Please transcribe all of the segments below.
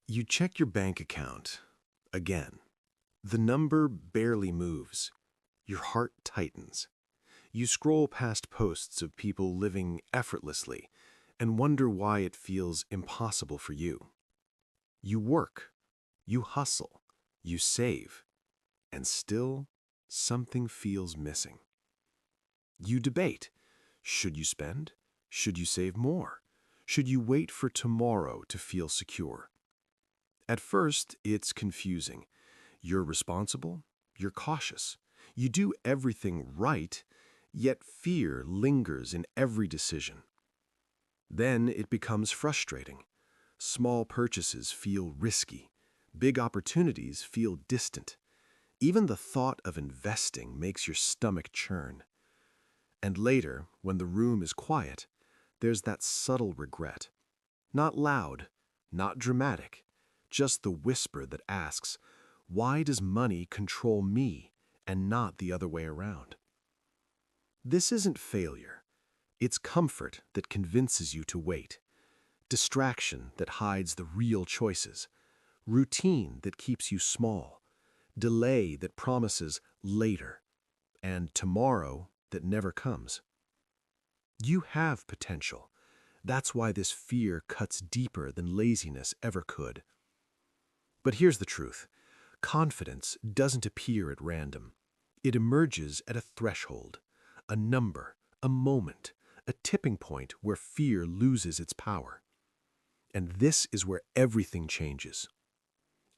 You check your bank account. Again. The number barely moves. Your heart tightens. You scroll past posts of people living effortlessly and wonder why it feels impossible for you. You work. You hustle. You save. And still, something feels missing. You debate. Should you spend? Should you save more? Should you wait for tomorrow to feel secure? At first, it's confusing. You're responsible, you're cautious, you do everything right, yet fear lingers in every decision. Then it becomes frustrating. Small purchases feel risky, big opportunities feel distant. Even the thought of investing makes your stomach churn. And later, when the room is quiet, there's that subtle regret. Not loud, not dramatic, just the whisper that asks, why does money control me and not the other way around? This isn't failure. It's comfort that convinces you to wait, distraction that hides the real choices, routine that keeps you small, delay that promises later, and tomorrow that never comes. You have potential. That's why this fear cuts deeper than laziness ever could. But here's the truth. Confidence doesn't appear at random. It emerges at a threshold, a number, a moment, a tipping point where fear loses its power. And this is where everything changes.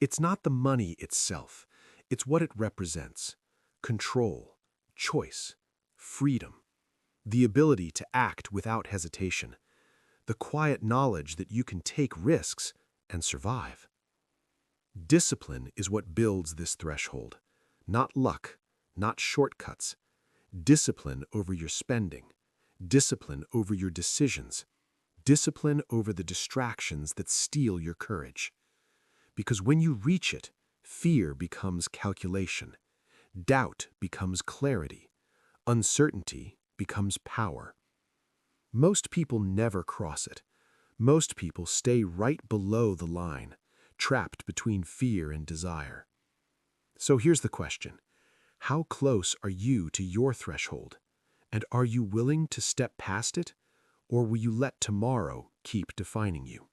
It's not the money itself, it's what it represents. Control, choice, freedom, the ability to act without hesitation, the quiet knowledge that you can take risks and survive. Discipline is what builds this threshold, not luck, not shortcuts. Discipline over your spending, discipline over your decisions, discipline over the distractions that steal your courage. Because when you reach it, fear becomes calculation, doubt becomes clarity, uncertainty becomes power. Most people never cross it. Most people stay right below the line, trapped between fear and desire. So here's the question. How close are you to your threshold? And are you willing to step past it? Or will you let tomorrow keep defining you?